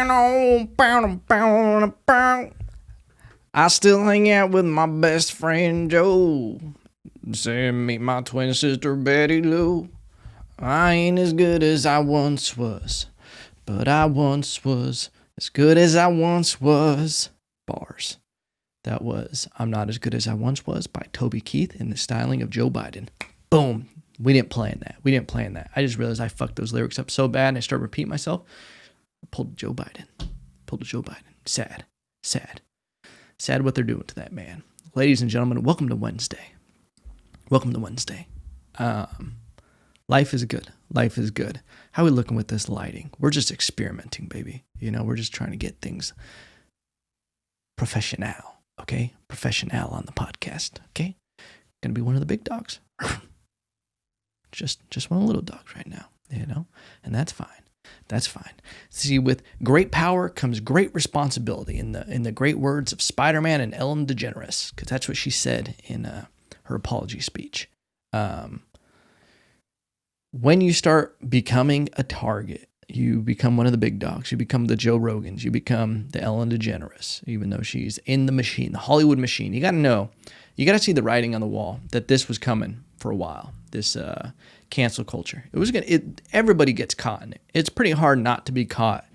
I still hang out with my best friend Joe. Say meet my twin sister Betty Lou. I ain't as good as I once was, but I once was as good as I once was. Bars. That was I'm Not As Good As I Once Was by Toby Keith in the styling of Joe Biden. Boom. We didn't plan that. I just realized I fucked those lyrics up so bad and I started repeating myself. I pulled a Joe Biden. Sad. Sad what they're doing to that man. Ladies and gentlemen, welcome to Wednesday. Life is good. How are we looking with this lighting? We're just experimenting, baby. We're just trying to get things professional, okay? Professional on the podcast, okay? Gonna be one of the big dogs. just one of the little dogs right now, and that's fine. See, with great power comes great responsibility in the great words of Spider-Man and Ellen DeGeneres, because that's what she said in her apology speech. When you start becoming a target, you become one of the big dogs. You become the Joe Rogans. You become the Ellen DeGeneres, even though she's in the machine, the Hollywood machine. You got to know, you got to see the writing on the wall that this was coming for a while. This cancel culture. Everybody gets caught in it. It's pretty hard not to be caught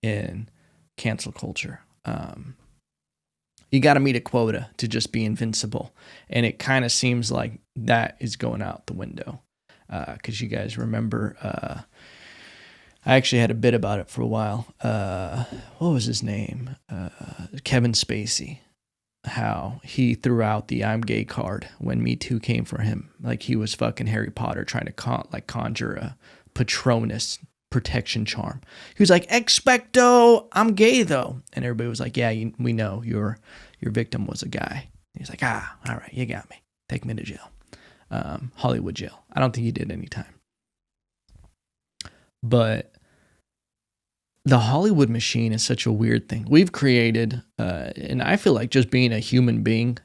in cancel culture. You got to meet a quota to just be invincible. And it kind of seems like that is going out the window. Because you guys remember, I actually had a bit about it for a while. What was his name? Kevin Spacey. How he threw out the I'm gay card when Me Too came for him. Like he was fucking Harry Potter trying to conjure a Patronus protection charm. He was like, expecto, I'm gay though. And everybody was like, yeah, we know your victim was a guy. He's like, all right, you got me. Take me to jail. Hollywood jail. I don't think he did any time. But the Hollywood machine is such a weird thing. We've created, and I feel like just being a human being,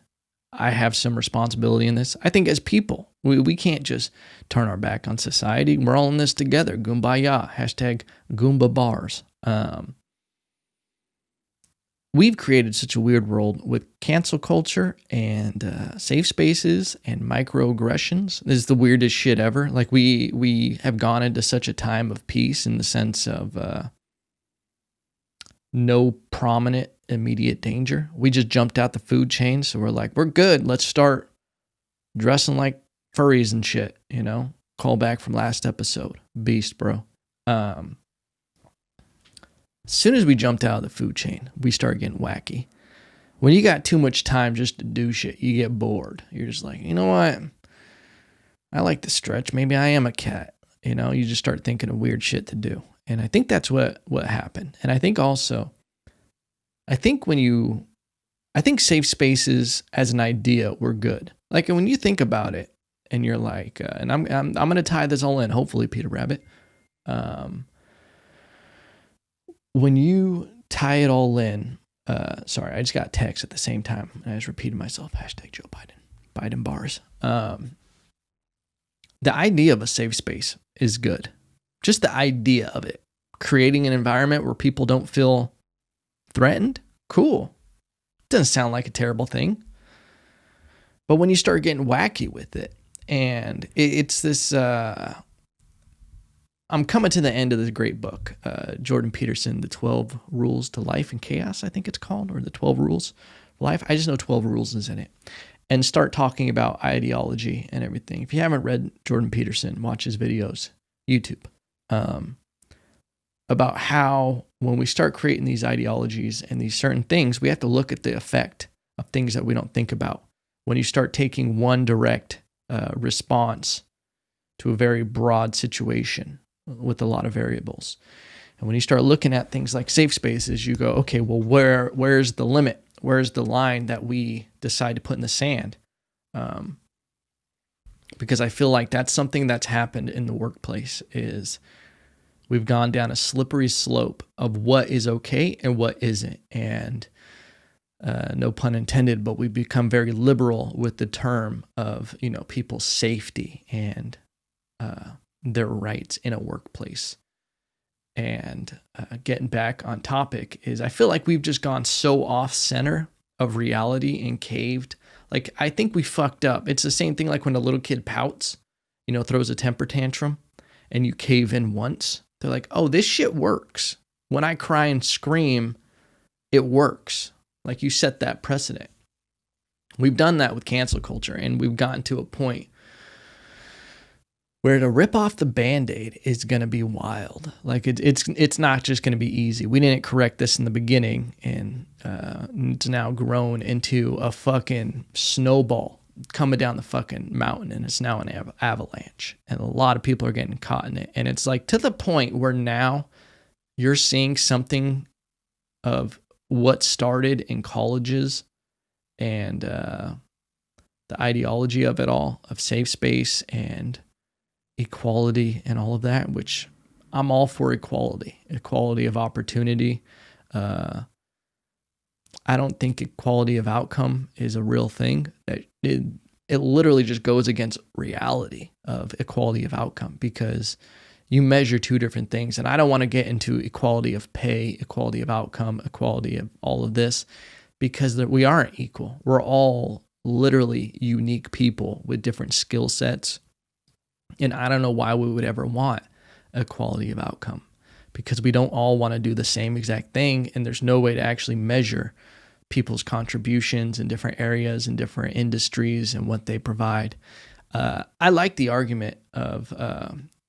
I have some responsibility in this. I think as people, we can't just turn our back on society. We're all in this together. Goombaya. Hashtag Goomba bars. We've created such a weird world with cancel culture and safe spaces and microaggressions. This is the weirdest shit ever. Like we have gone into such a time of peace in the sense of no prominent immediate danger. We just jumped out the food chain. So we're like, we're good. Let's start dressing like furries and shit, Call back from last episode. Beast, bro. As soon as we jumped out of the food chain, we start getting wacky. When you got too much time just to do shit, you get bored. You're just like, you know what? I like to stretch. Maybe I am a cat. You just start thinking of weird shit to do. And I think that's what happened. And I think also, I think safe spaces as an idea were good. Like when you think about it and you're like, and I'm going to tie this all in, hopefully, Peter Rabbit. When you tie it all in, sorry, I just got text at the same time. And I just repeated myself, hashtag Joe Biden bars. The idea of a safe space is good. Just the idea of it. Creating an environment where people don't feel threatened. Cool. Doesn't sound like a terrible thing. But when you start getting wacky with it, and it's this, I'm coming to the end of this great book, Jordan Peterson, The 12 Rules to Life and Chaos, I think it's called, or The 12 Rules of Life. I just know 12 Rules is in it. And start talking about ideology and everything. If you haven't read Jordan Peterson, watch his videos, YouTube. About how when we start creating these ideologies and these certain things, we have to look at the effect of things that we don't think about. When you start taking one direct response to a very broad situation with a lot of variables. And when you start looking at things like safe spaces, you go, okay, well, where's the limit? Where's the line that we decide to put in the sand? Because I feel like that's something that's happened in the workplace is we've gone down a slippery slope of what is okay and what isn't. And no pun intended, but we've become very liberal with the term of, people's safety and their rights in a workplace. And getting back on topic is I feel like we've just gone so off center of reality and caved. Like, I think we fucked up. It's the same thing like when a little kid pouts, throws a temper tantrum and you cave in once. They're like, oh, this shit works. When I cry and scream, it works. Like, you set that precedent. We've done that with cancel culture, and we've gotten to a point where to rip off the Band-Aid is going to be wild. Like, it's not just going to be easy. We didn't correct this in the beginning, and it's now grown into a fucking snowball coming down the fucking mountain, and it's now an avalanche. And a lot of people are getting caught in it. And it's like to the point where now you're seeing something of what started in colleges and the ideology of it all, of safe space and equality and all of that, which I'm all for equality of opportunity. I don't think equality of outcome is a real thing. That it literally just goes against reality of equality of outcome, because you measure two different things. And I don't want to get into equality of pay, equality of outcome, equality of all of this, because we aren't equal. We're all literally unique people with different skill sets. And I don't know why we would ever want equality of outcome, because we don't all want to do the same exact thing. And there's no way to actually measure people's contributions in different areas and different industries and what they provide. I like the argument of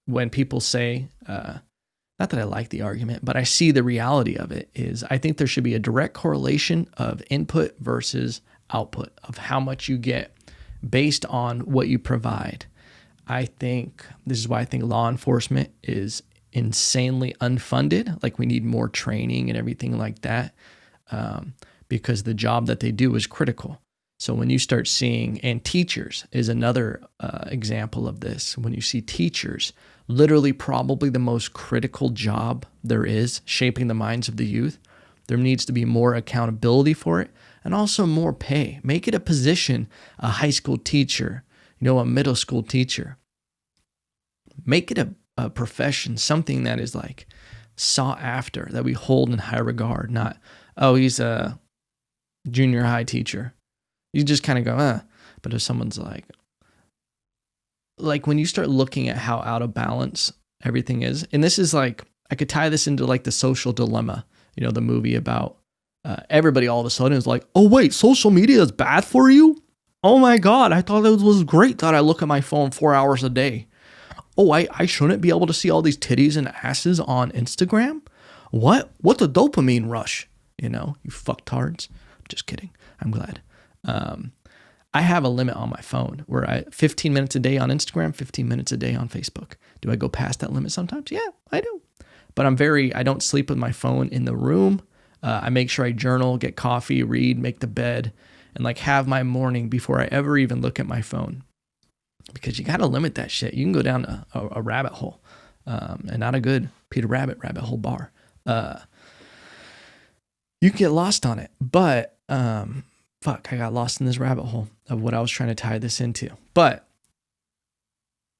when people say, not that I like the argument, but I see the reality of it, is I think there should be a direct correlation of input versus output, of how much you get based on what you provide. I think this is why I think law enforcement is insanely unfunded. Like, we need more training and everything like that, because the job that they do is critical. So when you start seeing, and teachers is another example of this, when you see teachers, literally probably the most critical job there is, shaping the minds of the youth, there needs to be more accountability for it, and also more pay. Make it a position, a high school teacher, a middle school teacher. Make it a profession, something that is like sought after, that we hold in high regard, not, oh, he's a junior high teacher. You just kind of go, But if someone's like when you start looking at how out of balance everything is, and this is like, I could tie this into like The Social Dilemma, the movie about everybody all of a sudden is like, oh wait, social media is bad for you? Oh my God, I thought it was great that I look at my phone 4 hours a day. Oh, I shouldn't be able to see all these titties and asses on Instagram? What? What's a dopamine rush? You fucktards. Just kidding. I'm glad. I have a limit on my phone where 15 minutes a day on Instagram, 15 minutes a day on Facebook. Do I go past that limit sometimes? Yeah, I do. But I don't sleep with my phone in the room. I make sure I journal, get coffee, read, make the bed, and have my morning before I ever even look at my phone. Because you got to limit that shit. You can go down a rabbit hole, and not a good Peter Rabbit hole bar. You get lost on it. But, I got lost in this rabbit hole of what I was trying to tie this into. But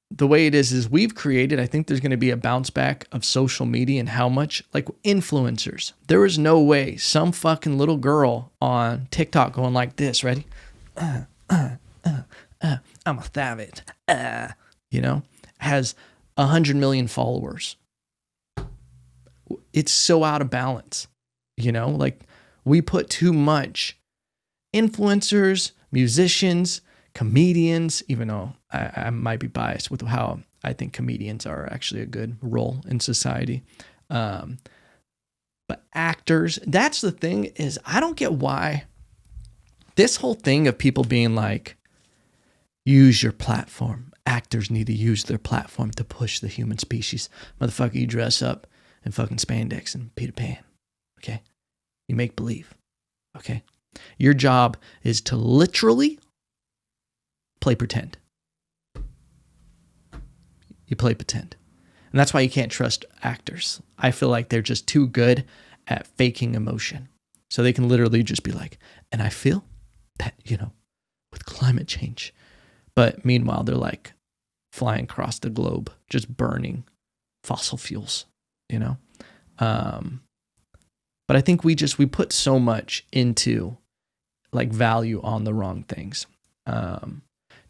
the way it is we've created, I think there's going to be a bounce back of social media and how much, influencers. There is no way some fucking little girl on TikTok going like this, ready? I'm a savage, has 100 million followers. It's so out of balance, we put too much influencers, musicians, comedians, even though I might be biased with how I think comedians are actually a good role in society. But actors, that's the thing, is I don't get why this whole thing of people being like, use your platform. Actors need to use their platform to push the human species. Motherfucker, you dress up in fucking spandex and Peter Pan. Okay? You make believe. Okay? Your job is to literally play pretend. You play pretend. And that's why you can't trust actors. I feel like they're just too good at faking emotion. So they can literally just be like, and I feel that, with climate change. But meanwhile, they're flying across the globe, just burning fossil fuels, But I think we put so much into like value on the wrong things.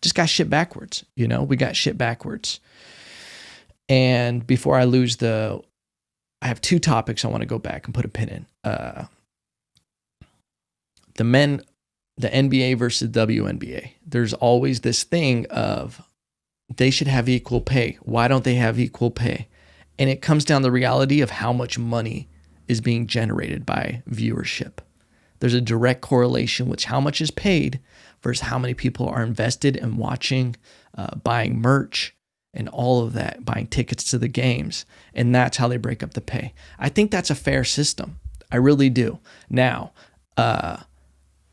Just got shit backwards, we got shit backwards. And before I lose I have two topics I want to go back and put a pin in. The NBA versus WNBA. There's always this thing of they should have equal pay. Why don't they have equal pay? And it comes down to the reality of how much money is being generated by viewership. There's a direct correlation with how much is paid versus how many people are invested in watching, buying merch, and all of that, buying tickets to the games. And that's how they break up the pay. I think that's a fair system. I really do. Now,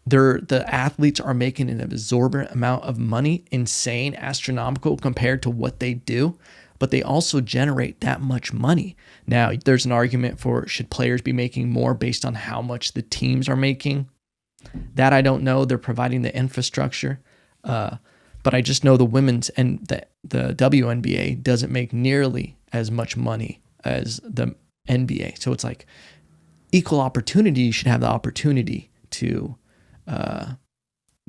the athletes are making an absorbent amount of money, insane, astronomical compared to what they do, but they also generate that much money. Now, there's an argument for should players be making more based on how much the teams are making? That I don't know. They're providing the infrastructure. But I just know the women's and the WNBA doesn't make nearly as much money as the NBA. So it's like equal opportunity. You should have the opportunity to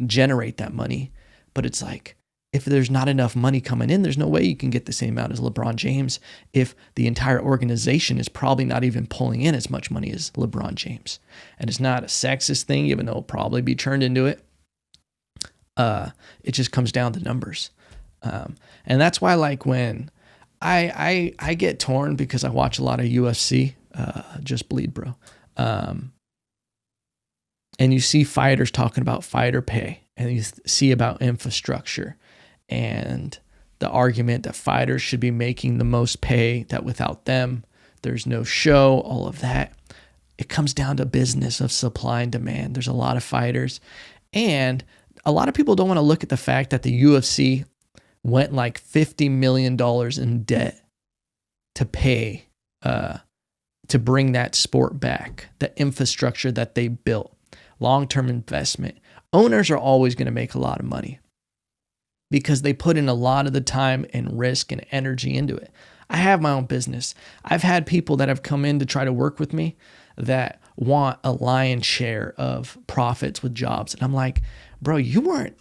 generate that money. But it's like, if there's not enough money coming in, there's no way you can get the same amount as LeBron James if the entire organization is probably not even pulling in as much money as LeBron James. And it's not a sexist thing, even though it'll probably be turned into it. It just comes down to numbers. And that's why, like, when I get torn because I watch a lot of UFC, just bleed, bro. And you see fighters talking about fighter pay, and you see about infrastructure and the argument that fighters should be making the most pay, that without them, there's no show, all of that. It comes down to business of supply and demand. There's a lot of fighters, and a lot of people don't want to look at the fact that the UFC went like $50 million in debt to pay, to bring that sport back, the infrastructure that they built, long-term investment. Owners are always going to make a lot of money because they put in a lot of the time and risk and energy into it. I have my own business. I've had people that have come in to try to work with me that want a lion's share of profits with jobs. And I'm like, bro, you weren't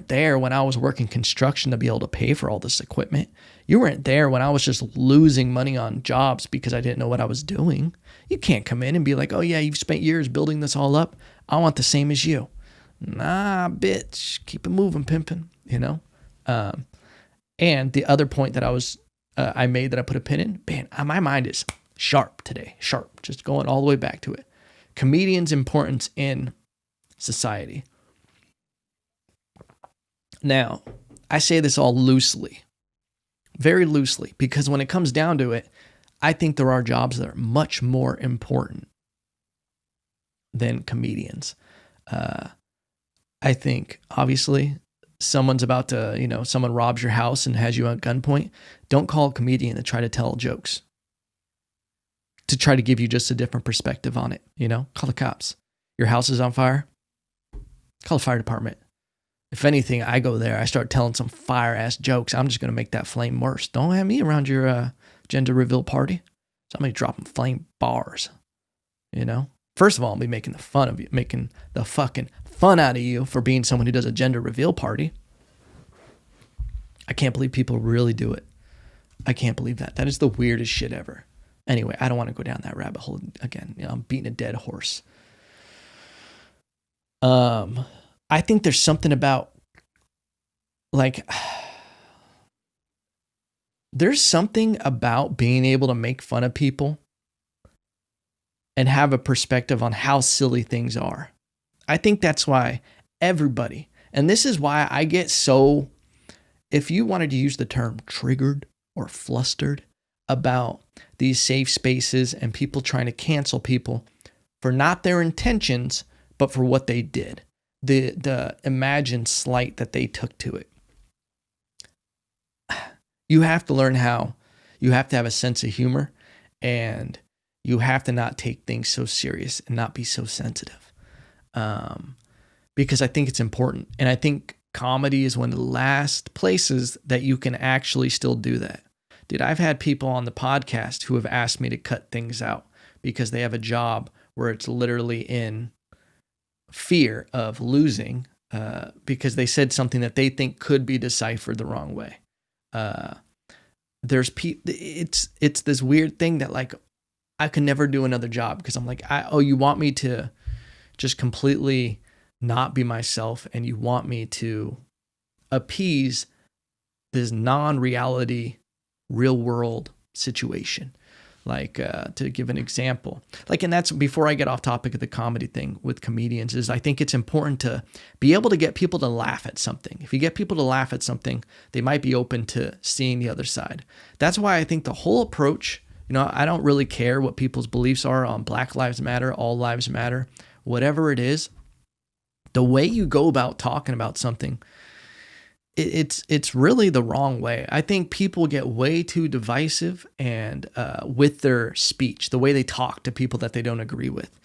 there when I was working construction to be able to pay for all this equipment. You weren't there when I was just losing money on jobs because I didn't know what I was doing. You can't come in and be like, oh yeah, you've spent years building this all up. I want the same as you. Nah, bitch, keep it moving, pimping, And the other point that I made that I put a pin in, man, my mind is sharp today, just going all the way back to it. Comedians' importance in society. Now, I say this all loosely, very loosely, because when it comes down to it, I think there are jobs that are much more important than comedians. I think, obviously, someone's about to, someone robs your house and has you at gunpoint. Don't call a comedian to try to tell jokes, to try to give you just a different perspective on it. Call the cops. Your house is on fire. Call the fire department. If anything, I go there, I start telling some fire-ass jokes. I'm just going to make that flame worse. Don't have me around your gender reveal party. Somebody dropping flame bars, First of all, I'll be making the fun of you, making the fucking fun out of you for being someone who does a gender reveal party. I can't believe people really do it. I can't believe that. That is the weirdest shit ever. Anyway, I don't want to go down that rabbit hole again. I'm beating a dead horse. I think there's something about, like, there's something about being able to make fun of people and have a perspective on how silly things are. I think that's why everybody, and this is why I get so, if you wanted to use the term triggered or flustered about these safe spaces and people trying to cancel people for not their intentions, but for what they did, the imagined slight that they took to it. You have to learn how, you have to have a sense of humor, and you have to not take things so serious and not be so sensitive. Because I think it's important. And I think comedy is one of the last places that you can actually still do that. Dude, I've had people on the podcast who have asked me to cut things out because they have a job where it's literally in fear of losing because they said something that they think could be deciphered the wrong way. It's this weird thing that like I could never do another job because I'm like, you want me to just completely not be myself, and you want me to appease this non-reality, real world situation. Like to give an example, like, and that's before I get off topic of the comedy thing with comedians, is I think it's important to be able to get people to laugh at something. If you get people to laugh at something, they might be open to seeing the other side. That's why I think the whole approach, I don't really care what people's beliefs are on Black Lives Matter, all lives matter, whatever it is. The way you go about talking about something, it's really the wrong way. I think people get way too divisive and with their speech, the way they talk to people that they don't agree with,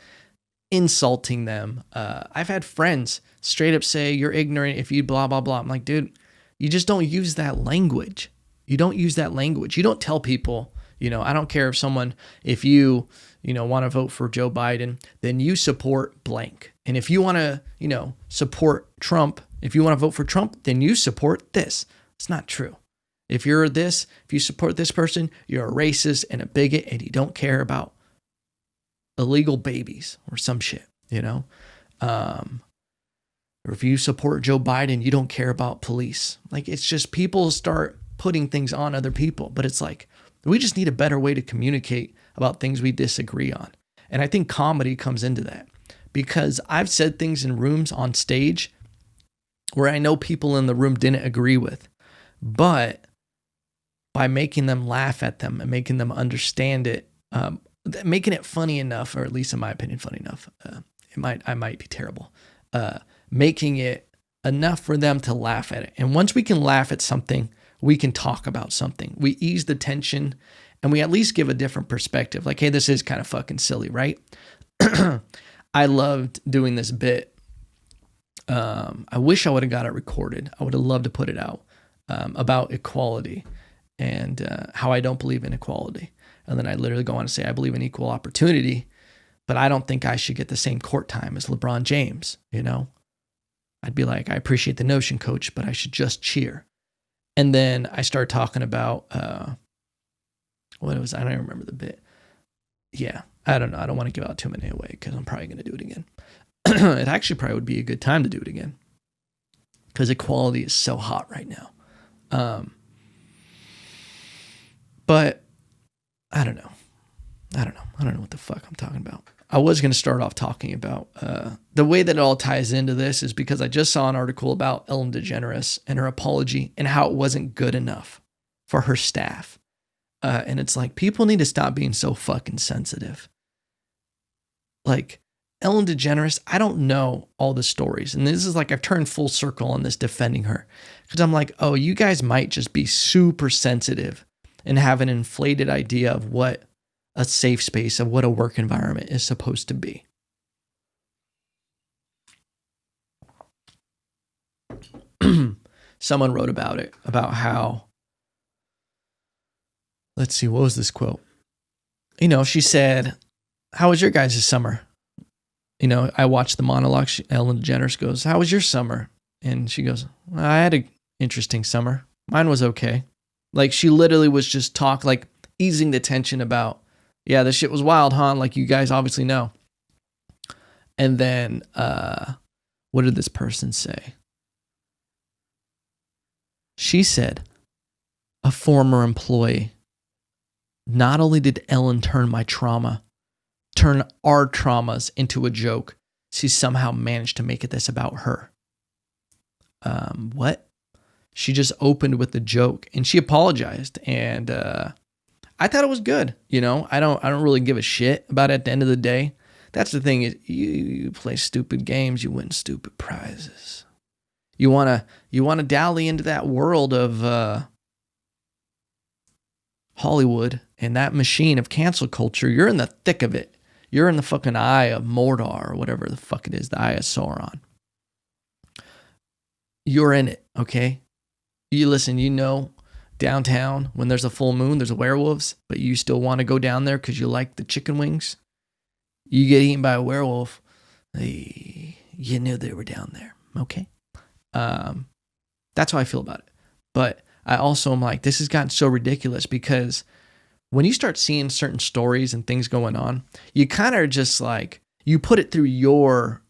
insulting them. I've had friends straight up say, you're ignorant if you blah, blah, blah. I'm like, dude, you just don't use that language. You don't use that language. You don't tell people, I don't care if you want to vote for Joe Biden, then you support blank. And if you want to, support Trump, if you want to vote for Trump, then you support this. It's not true. If you support this person, you're a racist and a bigot and you don't care about illegal babies or some shit, Or if you support Joe Biden, you don't care about police. Like, it's just people start putting things on other people. But it's like, we just need a better way to communicate about things we disagree on. And I think comedy comes into that because I've said things in rooms on stage where I know people in the room didn't agree with, but by making them laugh at them and making them understand it, making it funny enough, or at least in my opinion, funny enough, I might be terrible, making it enough for them to laugh at it. And once we can laugh at something, we can talk about something. We ease the tension and we at least give a different perspective. Like, hey, this is kind of fucking silly, right? I loved doing this bit. I wish I would have got it recorded. I would have loved to put it out about equality and how I don't believe in equality. And then I literally go on to say, I believe in equal opportunity, but I don't think I should get the same court time as LeBron James, I'd be like, I appreciate the notion, coach, but I should just cheer. And then I started talking about, what it was, I don't even remember the bit. Yeah, I don't know. I don't want to give out too many away because I'm probably going to do it again. It actually probably would be a good time to do it again because equality is so hot right now. But I don't know. I don't know what the fuck I'm talking about. I was going to start off talking about the way that it all ties into this is because I just saw an article about Ellen DeGeneres and her apology and how it wasn't good enough for her staff. And it's like, people need to stop being so fucking sensitive. Like, Ellen DeGeneres, I don't know all the stories. And this is like, I've turned full circle on this defending her. Because I'm like, oh, you guys might just be super sensitive and have an inflated idea of what a safe space, of what a work environment is supposed to be. Someone wrote about it, about how, let's see, what was this quote? She said, how was your guys' summer? I watched the monologue. Ellen DeGeneres goes, how was your summer? And she goes, well, I had an interesting summer. Mine was okay. Like, she literally was just easing the tension about, yeah, this shit was wild, huh? Like, you guys obviously know. And then, what did this person say? She said, a former employee, not only did Ellen turn our traumas into a joke, she somehow managed to make this about her. What? She just opened with a joke and she apologized. And I thought it was good. I don't really give a shit about it at the end of the day. That's the thing, is you play stupid games, you win stupid prizes. You wanna dally into that world of Hollywood and that machine of cancel culture. You're in the thick of it. You're in the fucking eye of Mordor or whatever the fuck it is, the eye of Sauron. You're in it, okay? You listen, downtown when there's a full moon, there's werewolves, but you still want to go down there because you like the chicken wings. You get eaten by a werewolf. You knew they were down there. Okay. That's how I feel about it. But I also am like, this has gotten so ridiculous because when you start seeing certain stories and things going on, you kind of just like, you put it through your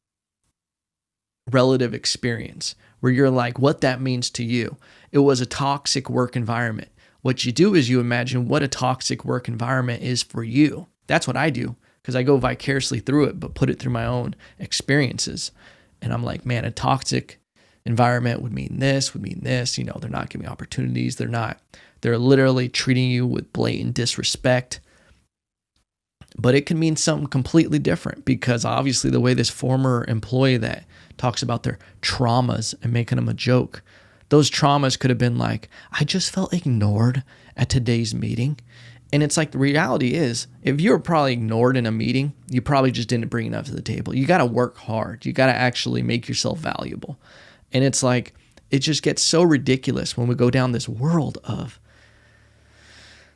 relative experience where you're like, what that means to you. It was a toxic work environment. What you do is you imagine what a toxic work environment is for you. That's what I do because I go vicariously through it, but put it through my own experiences. And I'm like, man, a toxic environment would mean this. You know, they're not giving opportunities. They're literally treating you with blatant disrespect. But it can mean something completely different because obviously the way this former employee that talks about their traumas and making them a joke, those traumas could have been like, I just felt ignored at today's meeting. And it's like the reality is, if you were probably ignored in a meeting, you probably just didn't bring enough to the table. You got to work hard. You got to actually make yourself valuable. And it's like, it just gets so ridiculous when we go down this world of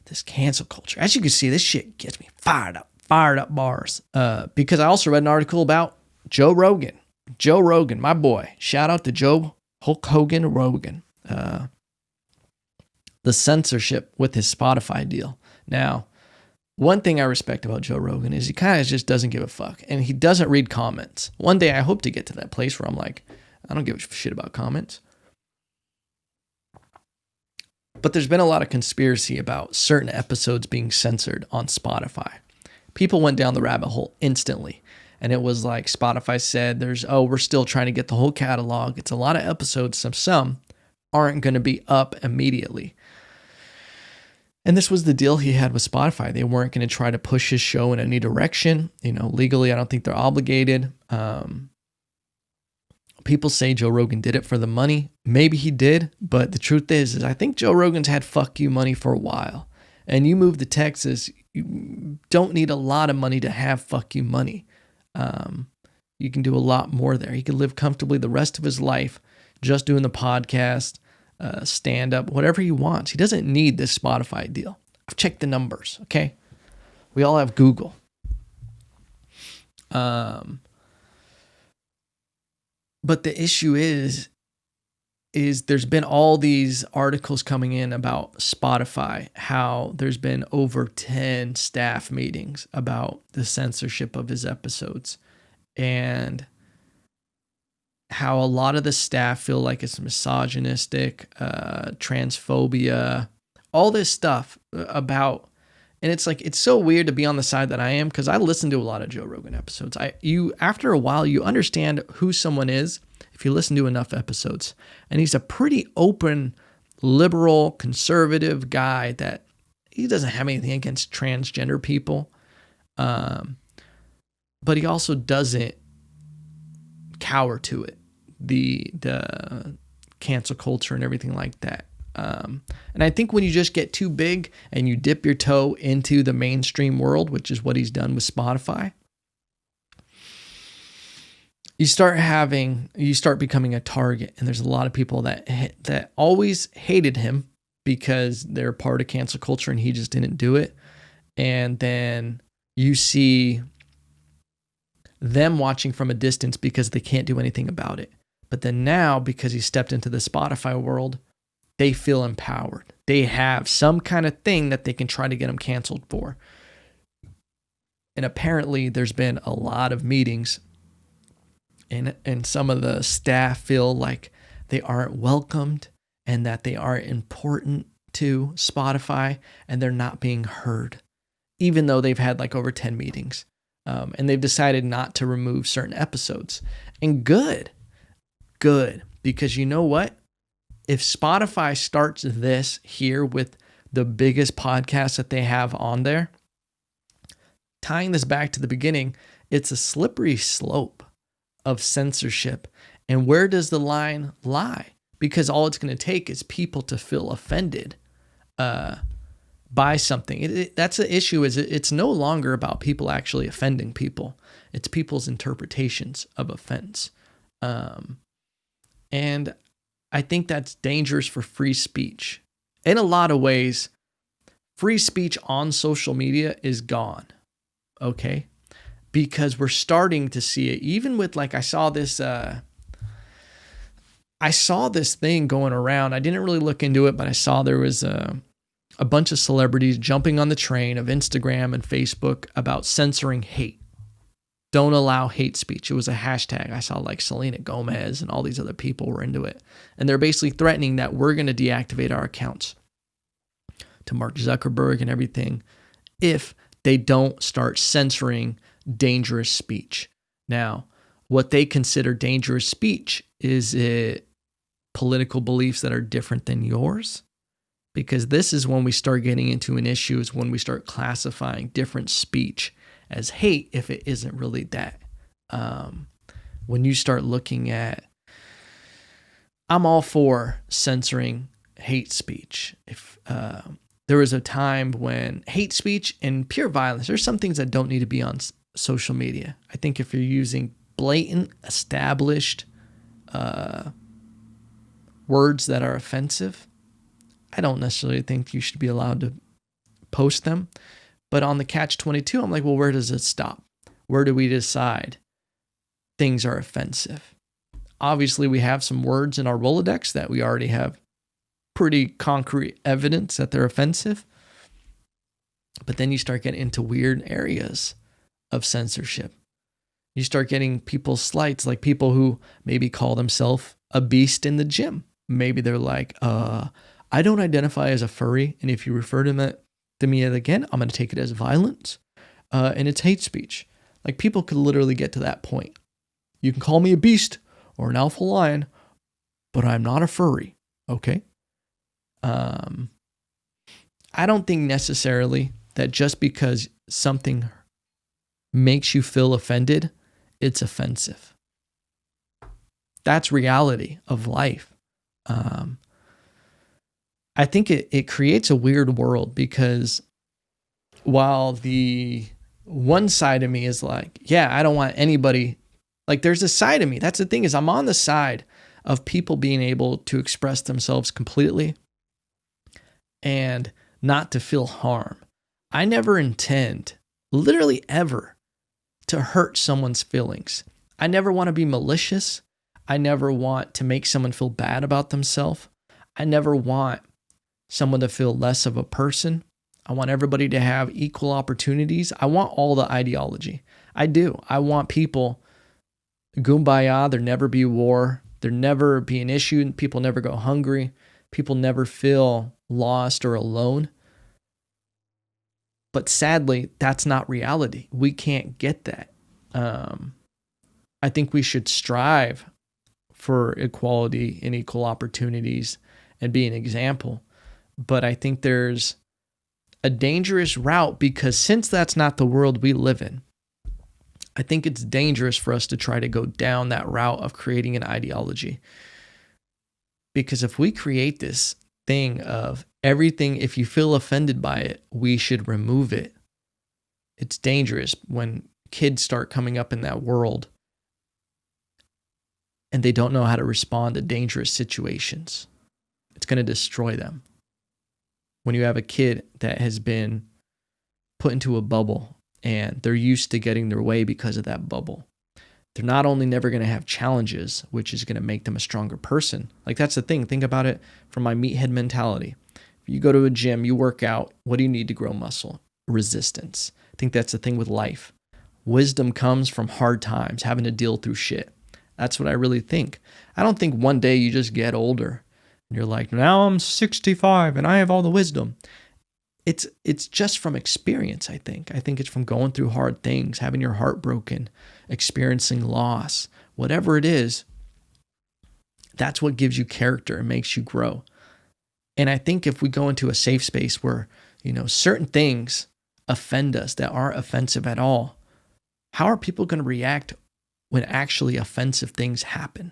this cancel culture. As you can see, this shit gets me fired up bars. Because I also read an article about Joe Rogan. Joe Rogan, my boy. Shout out to Joe Hulk Hogan Rogan. The censorship with his Spotify deal. Now, one thing I respect about Joe Rogan is he kind of just doesn't give a fuck. And he doesn't read comments. One day I hope to get to that place where I'm like, I don't give a shit about comments. But there's been a lot of conspiracy about certain episodes being censored on Spotify. People went down the rabbit hole instantly. And it was like Spotify said, we're still trying to get the whole catalog. It's a lot of episodes. Some aren't going to be up immediately. And this was the deal he had with Spotify. They weren't going to try to push his show in any direction. You know, legally, I don't think they're obligated. People say Joe Rogan did it for the money. Maybe he did, but the truth is I think Joe Rogan's had fuck you money for a while. And you move to Texas, you don't need a lot of money to have fuck you money. You can do a lot more there. He can live comfortably the rest of his life just doing the podcast, stand up, whatever he wants. He doesn't need this Spotify deal. I've checked the numbers, okay? We all have Google. But the issue is there's been all these articles coming in about Spotify, how there's been over 10 staff meetings about the censorship of his episodes and how a lot of the staff feel like it's misogynistic, transphobia, all this stuff about, and it's like, it's so weird to be on the side that I am because I listen to a lot of Joe Rogan episodes. After a while, you understand who someone is if you listen to enough episodes. And he's a pretty open, liberal, conservative guy that he doesn't have anything against transgender people. But he also doesn't cower to it, the cancel culture and everything like that. And I think when you just get too big and you dip your toe into the mainstream world, which is what he's done with Spotify, you start becoming a target. And there's a lot of people that always hated him because they're part of cancel culture and he just didn't do it. And then you see them watching from a distance because they can't do anything about it. But then now, because he stepped into the Spotify world, they feel empowered. They have some kind of thing that they can try to get him canceled for. And apparently there's been a lot of meetings and some of the staff feel like they aren't welcomed and that they aren't important to Spotify and they're not being heard, even though they've had like over 10 meetings. And they've decided not to remove certain episodes. And good, because you know what? If Spotify starts this here with the biggest podcast that they have on there, tying this back to the beginning, it's a slippery slope of censorship. And where does the line lie? Because all it's going to take is people to feel offended by something. That's the issue. Is it's no longer about people actually offending people. It's people's interpretations of offense. And I think that's dangerous for free speech. in a lot of ways, free speech on social media is gone. Okay? Because we're starting to see it, even with I saw this thing going around. I didn't really look into it, but I saw there was a bunch of celebrities jumping on the train of Instagram and Facebook about censoring hate. Don't allow hate speech. It was a hashtag. I saw Selena Gomez and all these other people were into it. And they're basically threatening that we're going to deactivate our accounts to Mark Zuckerberg and everything if they don't start censoring dangerous speech. Now, what they consider dangerous speech, is it political beliefs that are different than yours? Because this is when we start getting into an issue, is when we start classifying different speech as hate if it isn't really that. When you start looking at, I'm all for censoring hate speech. If there was a time when hate speech and pure violence, there's some things that don't need to be on social media. I think if you're using blatant, established words that are offensive, I don't necessarily think you should be allowed to post them. But on the catch-22, I'm like, well, where does it stop? Where do we decide things are offensive? Obviously, we have some words in our Rolodex that we already have pretty concrete evidence that they're offensive. But then you start getting into weird areas of censorship. You start getting people's slights, like people who maybe call themselves a beast in the gym. Maybe they're like, I don't identify as a furry, and if you refer to me again, I'm going to take it as violence, and it's hate speech. Like, people could literally get to that point. You can call me a beast or an alpha lion, but I'm not a furry, okay? I don't think necessarily that just because something makes you feel offended, it's offensive. That's reality of life. I think it creates a weird world, because while the one side of me is like, yeah, I don't want anybody, there's a side of me. That's the thing, is I'm on the side of people being able to express themselves completely and not to feel harm. I never intend, literally ever, to hurt someone's feelings. I never want to be malicious. I never want to make someone feel bad about themselves. I never want someone to feel less of a person. I want everybody to have equal opportunities. I want all the ideology. I do. I want people, kumbaya, there never be war. There never be an issue. People never go hungry. People never feel lost or alone. But sadly, that's not reality. We can't get that. I think we should strive for equality and equal opportunities and be an example. But I think there's a dangerous route, because since that's not the world we live in, I think it's dangerous for us to try to go down that route of creating an ideology. Because if we create this thing of everything, if you feel offended by it, we should remove it, it's dangerous when kids start coming up in that world and they don't know how to respond to dangerous situations. It's going to destroy them. When you have a kid that has been put into a bubble and they're used to getting their way because of that bubble, they're not only never going to have challenges, which is going to make them a stronger person. That's the thing. Think about it from my meathead mentality. If you go to a gym, you work out, what do you need to grow muscle? Resistance. I think that's the thing with life. Wisdom comes from hard times, having to deal through shit. That's what I really think. I don't think one day you just get older and you're like, now I'm 65 and I have all the wisdom. It's just from experience, I think. I think it's from going through hard things, having your heart broken, experiencing loss, whatever it is. That's what gives you character and makes you grow. And I think if we go into a safe space where, certain things offend us that aren't offensive at all, how are people going to react when actually offensive things happen?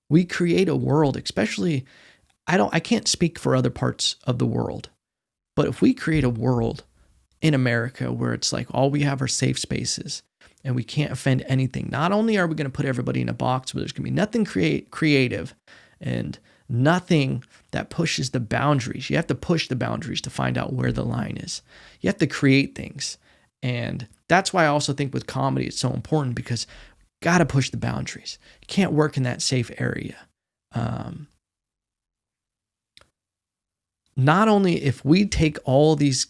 We create a world, especially, I can't speak for other parts of the world, but if we create a world in America where it's like all we have are safe spaces and we can't offend anything, not only are we going to put everybody in a box where there's going to be nothing creative and nothing that pushes the boundaries. You have to push the boundaries to find out where the line is. You have to create things. And that's why I also think with comedy, it's so important, because you got to push the boundaries. You can't work in that safe area. Not only if we take all these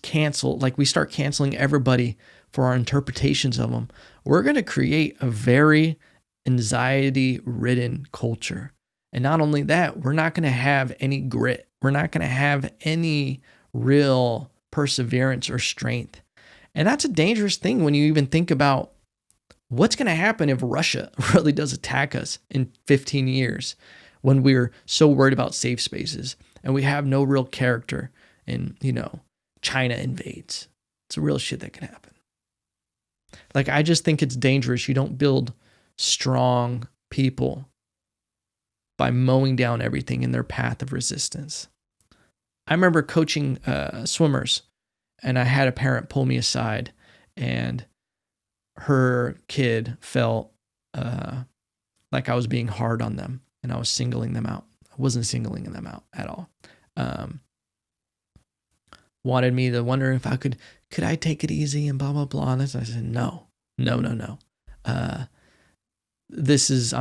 we start canceling everybody for our interpretations of them, we're going to create a very anxiety-ridden culture. And not only that, we're not going to have any grit. We're not going to have any real perseverance or strength. And that's a dangerous thing when you even think about what's going to happen if Russia really does attack us in 15 years, when we're so worried about safe spaces and we have no real character, and, China invades. It's real shit that can happen. Like, I just think it's dangerous. You don't build strong people by mowing down everything in their path of resistance. I remember coaching swimmers, and I had a parent pull me aside, and her kid felt like I was being hard on them and I was singling them out. I wasn't singling them out at all. Wanted me to wonder if I could I take it easy and blah, blah, blah. And I said, no. I'm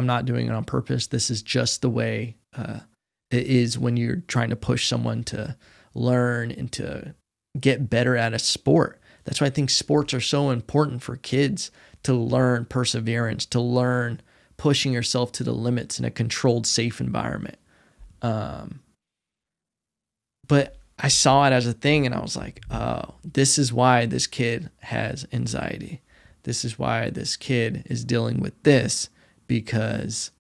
not doing it on purpose. This is just the way it is when you're trying to push someone to learn and to get better at a sport. That's why I think sports are so important for kids, to learn perseverance, to learn pushing yourself to the limits in a controlled, safe environment. But I saw it as a thing, and I was like, oh, this is why this kid has anxiety. This is why this kid is dealing with this, because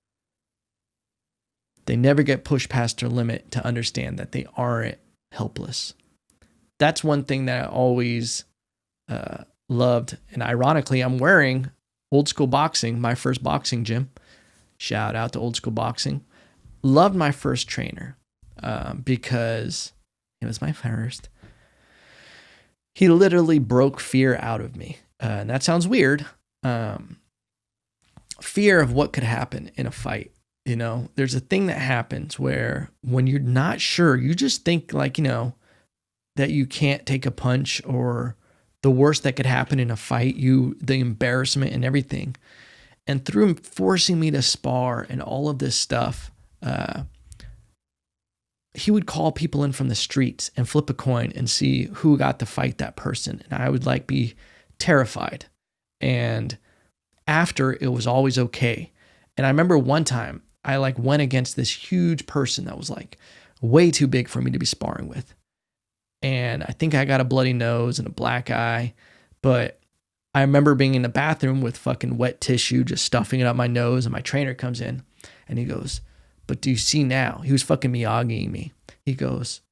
they never get pushed past their limit to understand that they aren't helpless. That's one thing that I always loved. And ironically, I'm wearing Old School Boxing, my first boxing gym. Shout out to Old School Boxing. Loved my first trainer because it was my first. He literally broke fear out of me. And that sounds weird. Fear of what could happen in a fight. There's a thing that happens where when you're not sure, you just think that you can't take a punch, or the worst that could happen in a fight, the embarrassment and everything. And through forcing me to spar and all of this stuff, he would call people in from the streets and flip a coin and see who got to fight that person. And I would be terrified. And after, it was always okay. And I remember one time I went against this huge person that was way too big for me to be sparring with. And I think I got a bloody nose and a black eye, but I remember being in the bathroom with fucking wet tissue, just stuffing it up my nose, and my trainer comes in and he goes, "But do you see now?" He was fucking Miyagiing me. He goes,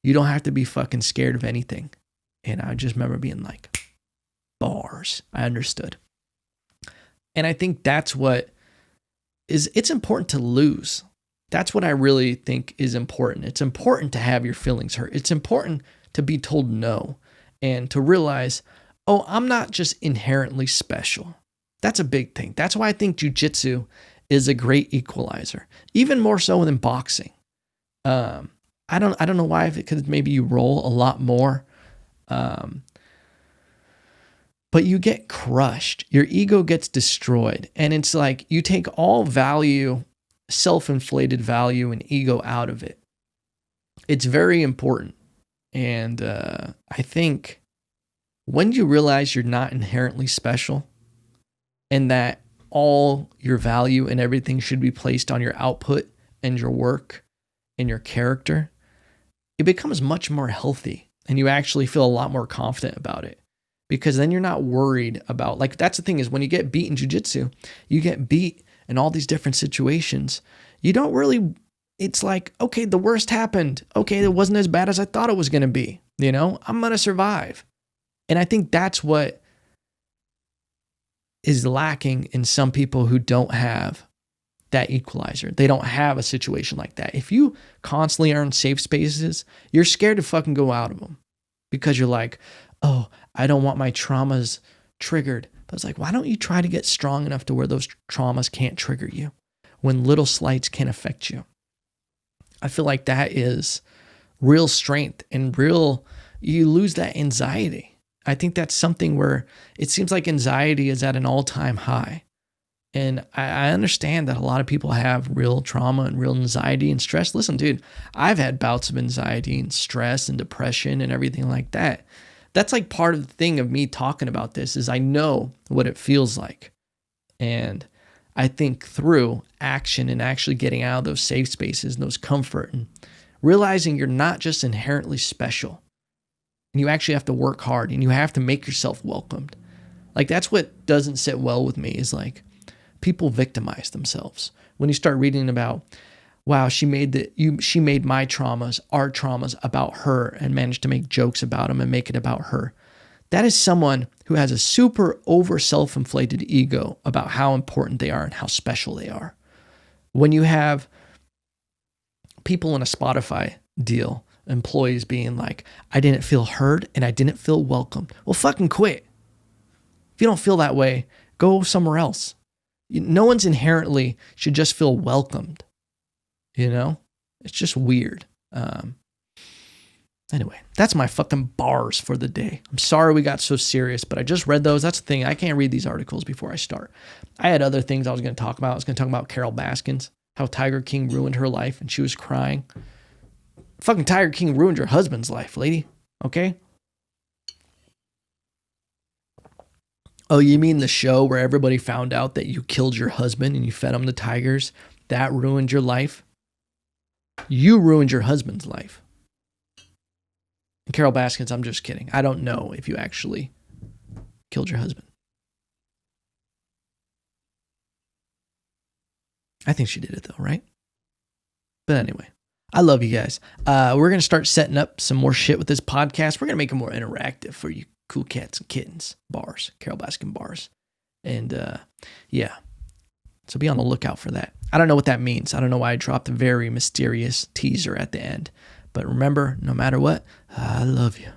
"You don't have to be fucking scared of anything." And I just remember being like, bars. I understood. And I think that's what it's important to lose. That's what I really think is important. It's important to have your feelings hurt. It's important to be told no, and to realize, oh, I'm not just inherently special. That's a big thing. That's why I think jiu-jitsu is a great equalizer, even more so than boxing. I don't know why, because maybe you roll a lot more, but you get crushed. Your ego gets destroyed, and it's you take all value, self-inflated value and ego out of it. It's very important. And I think when you realize you're not inherently special, and that all your value and everything should be placed on your output and your work and your character, it becomes much more healthy, and you actually feel a lot more confident about it, because then you're not worried about, that's the thing, is when you get beat in jiu-jitsu, you get beat in all these different situations. You don't really, it's okay, the worst happened. Okay, it wasn't as bad as I thought it was going to be. I'm going to survive. And I think that's what is lacking in some people who don't have that equalizer. They don't have a situation like that. If you constantly are in safe spaces, you're scared to fucking go out of them, because you're oh, I don't want my traumas triggered. But it's why don't you try to get strong enough to where those traumas can't trigger you, when little slights can affect you? I feel like that is real strength and you lose that anxiety. I think that's something where it seems like anxiety is at an all-time high. And I understand that a lot of people have real trauma and real anxiety and stress. Listen, dude, I've had bouts of anxiety and stress and depression and everything like that. That's like part of the thing of me talking about this is I know what it feels like. And I think through action and actually getting out of those safe spaces and those comfort and realizing you're not just inherently special and you actually have to work hard and you have to make yourself welcomed. Like that's what doesn't sit well with me is like people victimize themselves. When you start reading about, wow, she made my traumas, our traumas about her and managed to make jokes about them and make it about her. That is someone who has a super over self-inflated ego about how important they are and how special they are. When you have people in a Spotify deal, employees being like, I didn't feel heard and I didn't feel welcomed. Well, fucking quit. If you don't feel that way, go somewhere else. No one's inherently should just feel welcomed. You know, it's just weird. Anyway, that's my fucking bars for the day. I'm sorry we got so serious, but I just read those. That's the thing. I can't read these articles before I start. I had other things I was going to talk about. I was going to talk about Carol Baskins, how Tiger King ruined her life and she was crying. Fucking Tiger King ruined your husband's life, lady. Okay? Oh, you mean the show where everybody found out that you killed your husband and you fed him to tigers? That ruined your life? You ruined your husband's life. And Carol Baskins, I'm just kidding. I don't know if you actually killed your husband. I think she did it though, right? But anyway, I love you guys. We're going to start setting up some more shit with this podcast. We're going to make it more interactive for you cool cats and kittens. Bars. Carol Baskin bars. And yeah. So be on the lookout for that. I don't know what that means. I don't know why I dropped a very mysterious teaser at the end. But remember, no matter what, I love you.